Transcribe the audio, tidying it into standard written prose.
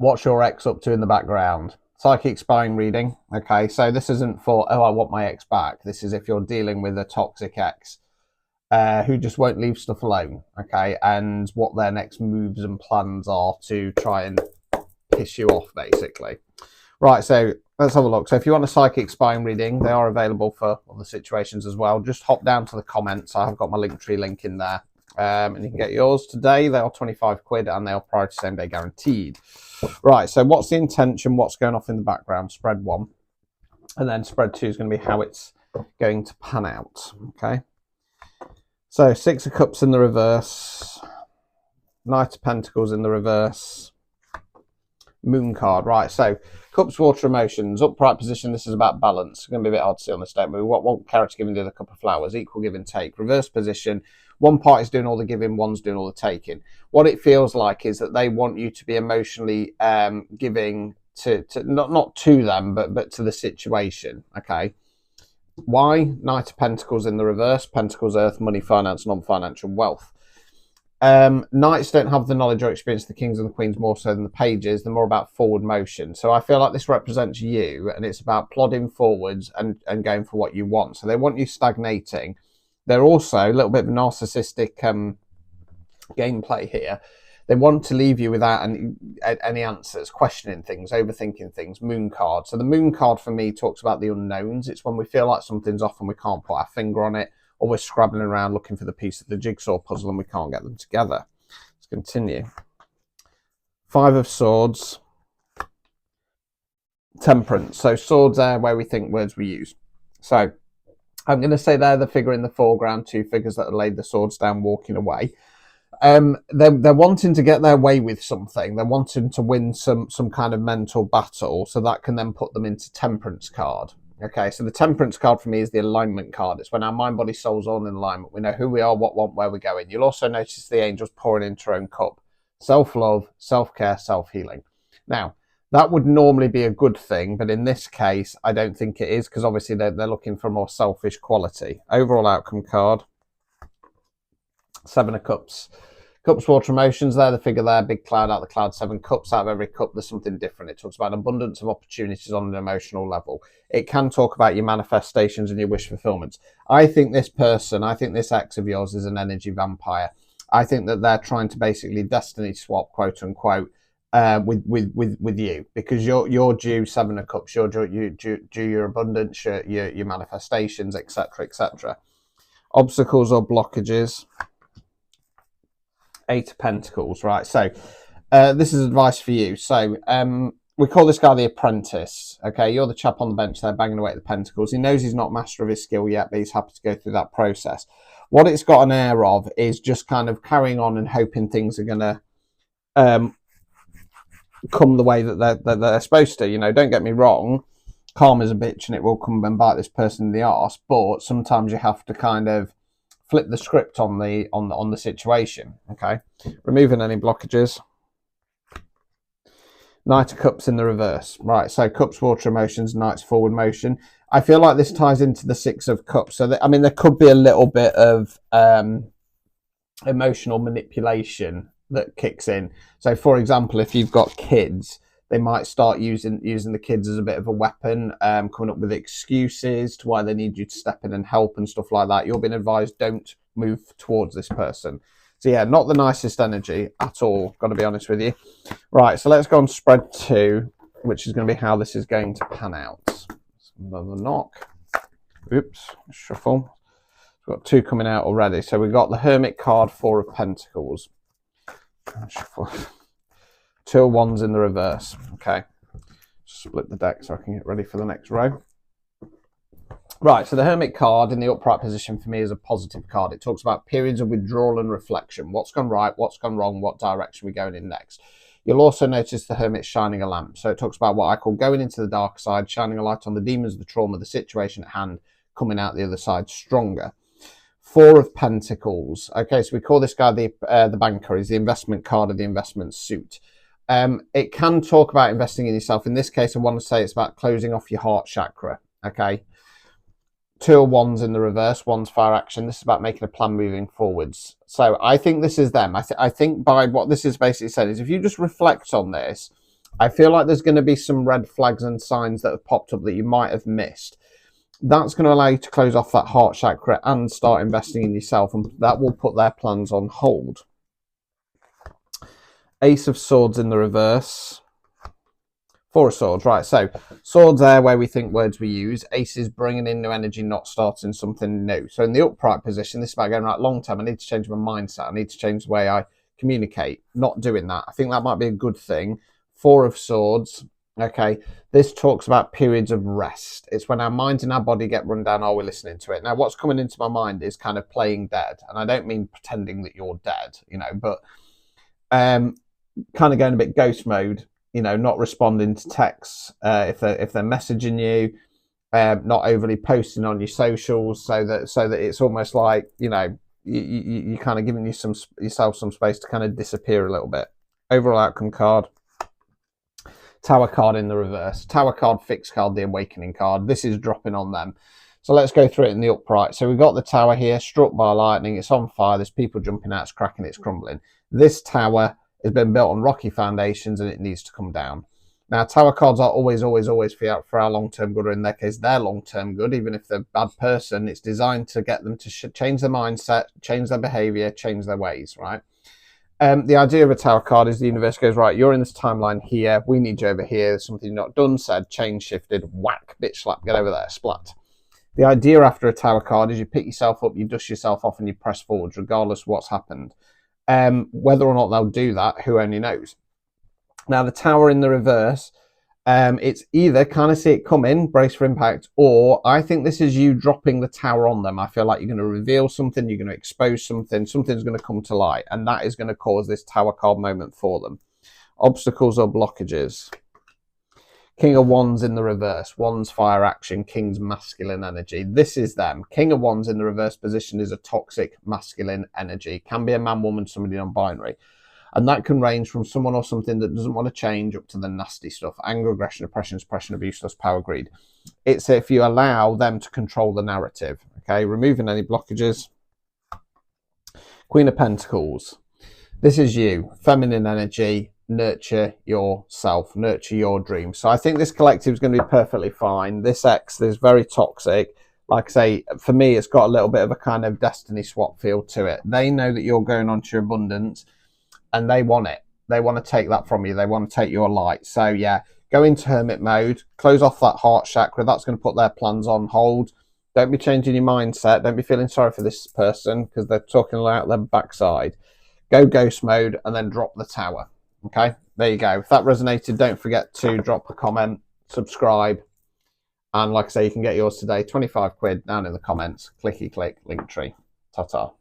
What's your ex up to in the background? Psychic spying reading. Okay, so this isn't for, oh, I want my ex back. This is if you're dealing with a toxic ex who just won't leave stuff alone. Okay, and what their next moves and plans are to try and piss you off, basically. Right, so let's have a look. So if you want a psychic spying reading, they are available for other situations as well. Just hop down to the comments. I have got my Linktree link in there. And you can get yours today. They are 25 quid and they are prior to same day guaranteed. Right, so what's the intention? What's going off in the background? Spread 1. And then spread 2 is going to be how it's going to pan out. Okay. So 6 of Cups in the reverse. Knight of Pentacles in the reverse. Moon card. Right, so Cups, Water, Emotions. Upright position, this is about balance. It's going to be a bit hard to see on this deck, but we want one character giving the other cup of flowers. Equal give and take. Reverse position. One party's doing all the giving, one's doing all the taking. What it feels like is that they want you to be emotionally giving to not to them, but to the situation. Okay. Why? Knight of Pentacles in the reverse. Pentacles, earth, money, finance, non-financial wealth. Knights don't have the knowledge or experience of the kings and the queens more so than the pages. They're more about forward motion. So I feel like this represents you, and it's about plodding forwards and going for what you want. So they want you stagnating. They're also a little bit of a narcissistic gameplay here. They want to leave you without any answers, questioning things, overthinking things. Moon card. So the moon card for me talks about the unknowns. It's when we feel like something's off and we can't put our finger on it, or we're scrabbling around looking for the piece of the jigsaw puzzle and we can't get them together. Let's continue. 5 of Swords. Temperance. So swords are where we think, words we use. So I'm going to say they're the figure in the foreground, 2 figures that have laid the swords down, walking away. They're wanting to get their way with something. They're wanting to win some kind of mental battle, so that can then put them into Temperance card. Okay, so the Temperance card for me is the alignment card. It's when our mind, body, soul's all in alignment. We know who we are, what we want, where we're going. You'll also notice the angels pouring into her own cup. Self-love, self-care, self-healing. Now, that would normally be a good thing, but in this case, I don't think it is, because obviously they're looking for a more selfish quality. Overall outcome card. 7 of Cups. Cups, Water, Emotions, they're the figure there. Big cloud out the cloud. 7 cups. Out of every cup, there's something different. It talks about an abundance of opportunities on an emotional level. It can talk about your manifestations and your wish fulfillments. I think this person, I think this ex of yours is an energy vampire. I think that they're trying to basically destiny swap, quote unquote, with you, because you're due 7 of Cups. You're due your abundance, your manifestations, etc., etc. Obstacles or blockages. 8 of Pentacles, right? So this is advice for you. So we call this guy the apprentice. Okay, you're the chap on the bench there banging away at the pentacles. He knows he's not master of his skill yet, but he's happy to go through that process. What it's got an air of is just kind of carrying on and hoping things are going to come the way that they're supposed to. You know, don't get me wrong, karma's a bitch and it will come and bite this person in the arse, but sometimes you have to kind of flip the script on the situation. Okay, removing any blockages. Knight of Cups in the reverse. Right, so Cups, Water, Emotions, Knight's forward motion. I feel like this ties into the 6 of Cups. So I mean, there could be a little bit of emotional manipulation that kicks in. So for example, if you've got kids, they might start using the kids as a bit of a weapon, coming up with excuses to why they need you to step in and help and stuff like that. You're being advised, don't move towards this person. So yeah, not the nicest energy at all, got to be honest with you. Right, so let's go on spread 2, which is going to be how this is going to pan out. Another knock. Oops, shuffle. We've got 2 coming out already. So we've got the Hermit card, 4 of Pentacles. Shuffle. 2 of Wands in the reverse. Okay, split the deck so I can get ready for the next row. Right, so the Hermit card in the upright position for me is a positive card. It talks about periods of withdrawal and reflection. What's gone right, what's gone wrong, what direction we're going in next. You'll also notice the Hermit shining a lamp. So it talks about what I call going into the dark side, shining a light on the demons, the trauma, the situation at hand, coming out the other side stronger. 4 of Pentacles. Okay, so we call this guy the banker. He's the investment card of the investment suit. It can talk about investing in yourself. In this case, I want to say it's about closing off your heart chakra. Okay. 2 of Wands in the reverse, Wands fire action. This is about making a plan moving forwards. So I think this is them. I think by what this is basically said is if you just reflect on this I feel like there's going to be some red flags and signs that have popped up that you might have missed. That's going to allow you to close off that heart chakra and start investing in yourself, and that will put their plans on hold. Ace of Swords in the reverse. Four of Swords, right, so swords there where we think words we use. Ace is bringing in new energy, not starting something new. So in the upright position, this is about going, right, long term, I need to change my mindset. I need to change the way I communicate. Not doing that. I think that might be a good thing. Four of Swords, okay, this talks about periods of rest. It's when our minds and our body get run down, are we listening to it? Now, what's coming into my mind is kind of playing dead. And I don't mean pretending that you're dead, you know, but kind of going a bit ghost mode. You know, not responding to texts if they're messaging you, not overly posting on your socials, so that it's almost like, you know, you kind of giving yourself some space to kind of disappear a little bit. Overall outcome card. Tower card in the reverse. Tower card, fixed card, the awakening card. This is dropping on them. So let's go through it in the upright. So we've got the tower here, struck by lightning. It's on fire. There's people jumping out. It's cracking. It's crumbling. This tower has been built on rocky foundations and it needs to come down. Now, tower cards are always for our long-term good, or in their case, their long-term good. Even if they're a bad person, it's designed to get them to change their mindset, change their behavior, change their ways, right? The idea of a tower card is the universe goes, right, you're in this timeline here. We need you over here. There's something you've not done, said, change, shifted, whack, bitch slap, get over there, splat. The idea after a tower card is you pick yourself up, you dust yourself off, and you press forwards, regardless of what's happened. Whether or not they'll do that, who only knows. Now, the tower in the reverse, it's either kind of see it coming, brace for impact, or I think this is you dropping the tower on them. I feel like you're going to reveal something, you're going to expose something, something's going to come to light, and that is going to cause this tower card moment for them. Obstacles or blockages. King of Wands in the reverse. Wands, fire action. King's masculine energy. This is them. King of Wands in the reverse position is a toxic masculine energy. Can be a man, woman, somebody non-binary. And that can range from someone or something that doesn't want to change up to the nasty stuff. Anger, aggression, oppression, suppression, abuse, lust, power, greed. It's if you allow them to control the narrative. Okay, removing any blockages. Queen of Pentacles. This is you. Feminine energy. Nurture yourself, nurture your dreams. So I think this collective is going to be perfectly fine. This X is very toxic. Like I say, for me, it's got a little bit of a kind of destiny swap feel to it. They know that you're going on to your abundance and they want it. They want to take that from you. They want to take your light. So yeah, go into hermit mode, close off that heart chakra. That's going to put their plans on hold. Don't be changing your mindset. Don't be feeling sorry for this person because they're talking out their backside. Go ghost mode and then drop the tower. Okay, there you go. If that resonated, don't forget to drop a comment, subscribe, and like I say, you can get yours today, 25 quid down in the comments. Clicky click, link tree. Ta-ta.